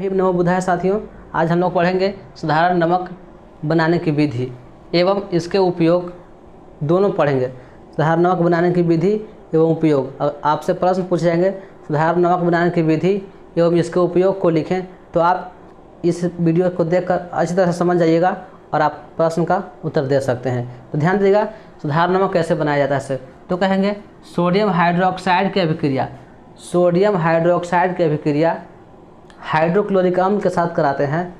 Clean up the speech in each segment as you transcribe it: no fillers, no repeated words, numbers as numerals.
ही नमो बुधाय साथियों, आज हम लोग पढ़ेंगे साधारण नमक बनाने की विधि एवं इसके उपयोग दोनों पढ़ेंगे। साधारण नमक बनाने की विधि एवं उपयोग। आपसे प्रश्न पूछे जाएंगे साधारण नमक बनाने की विधि एवं इसके उपयोग को लिखें, तो आप इस वीडियो को देखकर अच्छी तरह से समझ जाइएगा और आप प्रश्न का उत्तर दे सकते हैं। तो ध्यान दीजिएगा, साधारण नमक कैसे बनाया जाता है। तो कहेंगे सोडियम हाइड्रोक्साइड की अभिक्रिया, सोडियम हाइड्रोक्साइड की अभिक्रिया हाइड्रोक्लोरिक अम्ल के साथ कराते हैं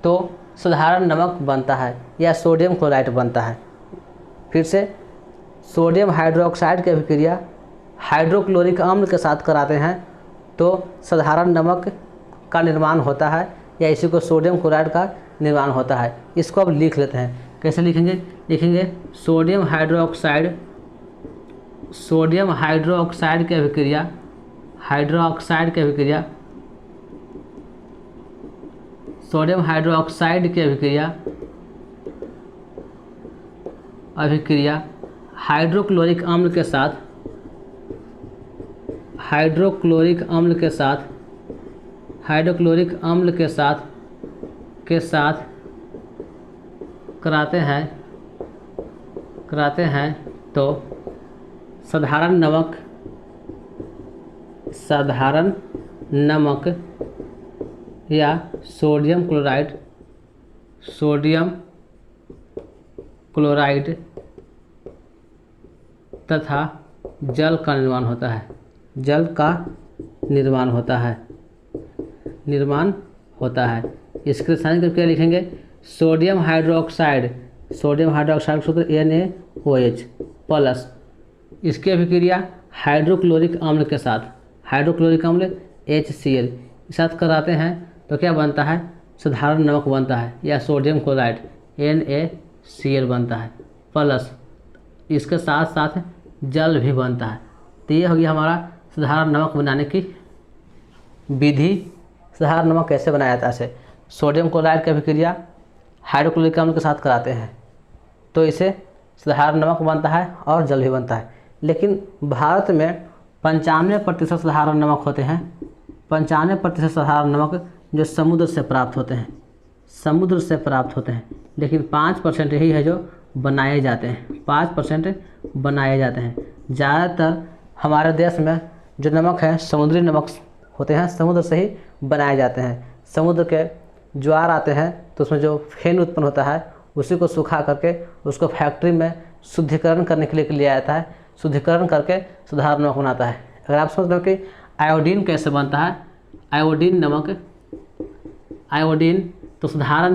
तो साधारण नमक बनता है या सोडियम क्लोराइड बनता है। फिर से, सोडियम हाइड्रोक्साइड की अभिक्रिया हाइड्रोक्लोरिक अम्ल के साथ कराते हैं तो साधारण नमक का निर्माण होता है या इसी को सोडियम क्लोराइड का निर्माण होता है। इसको अब लिख लेते हैं। कैसे लिखेंगे? लिखेंगे सोडियम हाइड्रोक्साइड की अभिक्रिया, हाइड्रोक्साइड की अभिक्रिया, सोडियम हाइड्रोक्साइड की अभिक्रिया हाइड्रोक्लोरिक अम्ल के साथ, हाइड्रोक्लोरिक अम्ल के साथ कराते हैं तो साधारण नमक या सोडियम क्लोराइड तथा जल का निर्माण होता है। इसके रासायनिक अभिक्रिया लिखेंगे सोडियम हाइड्रोक्साइड सूत्र NaOH प्लस इसकी अभिक्रिया हाइड्रोक्लोरिक अम्ल के साथ, हाइड्रोक्लोरिक अम्ल HCl के साथ कराते हैं तो क्या बनता है? साधारण नमक बनता है या सोडियम क्लोराइड NaCl बनता है, प्लस इसके साथ साथ जल भी बनता है। तो ये हो गया हमारा साधारण नमक बनाने की विधि। साधारण नमक कैसे बनाया जाता है? सोडियम क्लोराइड की अभिक्रिया हाइड्रोक्लोरिक अम्ल के साथ कराते हैं तो इसे साधारण नमक बनता है और जल भी बनता है। लेकिन भारत में 95% साधारण नमक होते हैं, 95% साधारण नमक जो समुद्र से प्राप्त होते हैं, लेकिन 5% यही है जो बनाए जाते हैं, 5% बनाए जाते हैं। ज़्यादातर हमारे देश में जो नमक है समुद्री नमक होते हैं, समुद्र से ही बनाए जाते हैं। समुद्र के ज्वार आते हैं तो उसमें जो फेन उत्पन्न होता है उसी को सुखा करके उसको फैक्ट्री में शुद्धिकरण करने के लिए लिया जाता है, शुद्धिकरण करके साधारण नमक बनाता है। अगर आप सोचते हो कि आयोडीन कैसे बनता है, आयोडीन तो साधारण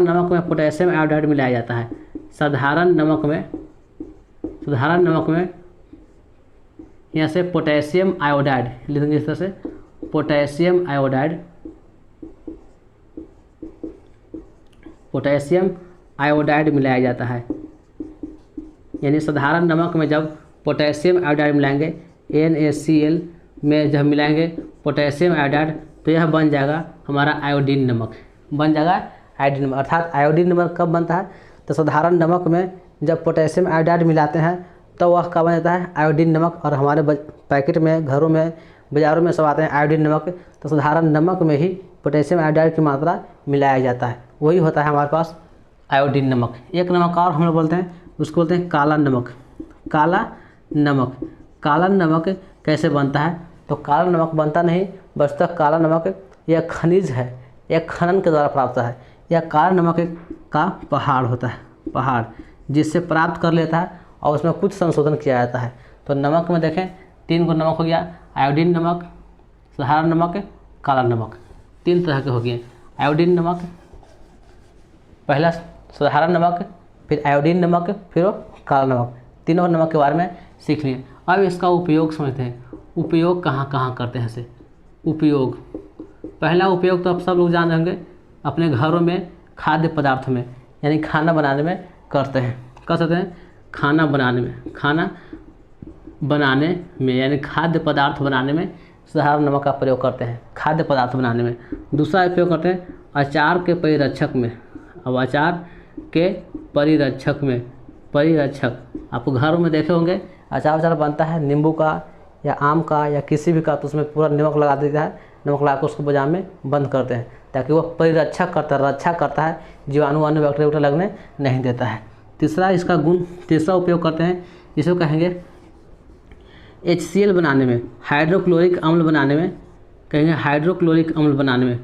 नमक में पोटेशियम आयोडाइड मिलाया जाता है। साधारण नमक में यहाँ से पोटेशियम आयोडाइड लिखेंगे, इस तरह से पोटेशियम आयोडाइड मिलाया जाता है। यानी साधारण नमक में जब पोटेशियम आयोडाइड मिलाएंगे, NaCl में जब मिलाएंगे पोटेशियम आयोडाइड तो यह बन जाएगा हमारा आयोडीन नमक, अर्थात आयोडीन नमक कब बनता है? तो साधारण नमक में जब पोटेशियम आयोडाइड मिलाते हैं तो वह कब बन जाता है? आयोडीन नमक। और हमारे पैकेट में, घरों में, बाज़ारों में सब आते हैं आयोडीन नमक। तो साधारण नमक में ही पोटेशियम आयोडाइड की मात्रा मिलाया जाता है, वही होता है हमारे पास आयोडीन नमक। एक नमक और हम लोग बोलते हैं, उसको बोलते हैं काला नमक कैसे बनता है? तो काला नमक बनता नहीं, वस्तुतः काला नमक यह खनिज है, यह खनन के द्वारा प्राप्त है। यह काला नमक का पहाड़ होता है, जिससे प्राप्त कर लेता है और उसमें कुछ संशोधन किया जाता है। तो नमक में देखें 3 नमक हो गया, आयोडीन नमक, साधारण नमक, काला नमक, 3 तरह के हो गए। आयोडीन नमक, पहला साधारण नमक, फिर आयोडीन नमक, फिर काला नमक, तीनों नमक के बारे में सीख लिए। अब इसका उपयोग समझते हैं। उपयोग कहाँ करते हैं इसे? उपयोग, पहला उपयोग तो आप सब लोग जान होंगे, अपने घरों में खाद्य पदार्थ में यानी खाना बनाने में कर सकते हैं। खाना बनाने में यानी खाद्य पदार्थ बनाने में साधारण नमक का प्रयोग करते हैं, खाद्य पदार्थ बनाने में। दूसरा उपयोग करते हैं अचार के परिरक्षक में। अब अचार के परिरक्षक आप घरों में देखे होंगे, अचार बनता है नींबू का या आम का या किसी भी का, तो उसमें पूरा नमक लगा देता है नमक ला कर उसको बाजार में बंद करते हैं ताकि वह रक्षा करता है, जीवाणु वाणु बैक्टीरिया लगने नहीं देता है। तीसरा उपयोग करते हैं जिसको कहेंगे HCl बनाने में, हाइड्रोक्लोरिक अम्ल बनाने में, कहेंगे हाइड्रोक्लोरिक अम्ल बनाने में,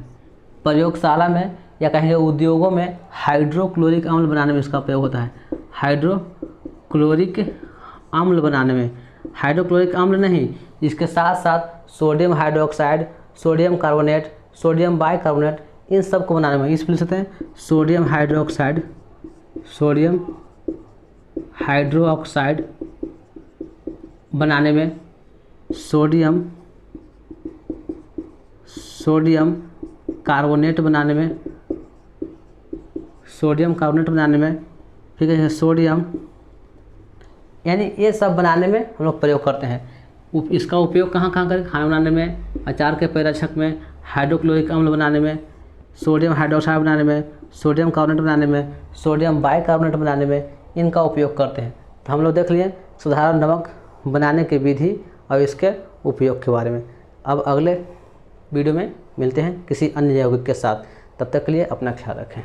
प्रयोगशाला में या कहेंगे उद्योगों में हाइड्रोक्लोरिक अम्ल बनाने में इसका उपयोग होता है। हाइड्रोक्लोरिक अम्ल बनाने में, हाइड्रोक्लोरिक अम्ल नहीं, इसके साथ साथ sodium hydroxide, sodium carbonate, sodium bicarbonate, इन सब को बनाने में इस लिख सकते हैं सोडियम हाइड्रोक्साइड, सोडियम हाइड्रोक्साइड बनाने में, सोडियम कार्बोनेट बनाने में, सोडियम कार्बोनेट बनाने में, ठीक है, सोडियम, यानी ये सब बनाने में हम लोग प्रयोग करते हैं। इसका उपयोग कहाँ करें? खाना बनाने में, अचार के परिरक्षक में, हाइड्रोक्लोरिक अम्ल बनाने में, सोडियम हाइड्रोक्साइड बनाने में, सोडियम कार्बोनेट बनाने में, सोडियम बाइकार्बोनेट बनाने में इनका उपयोग करते हैं। तो हम लोग देख लिए साधारण नमक बनाने की विधि और इसके उपयोग के बारे में। अब अगले वीडियो में मिलते हैं किसी अन्य यौगिक के साथ। तब तक के लिए अपना ख्याल रखें।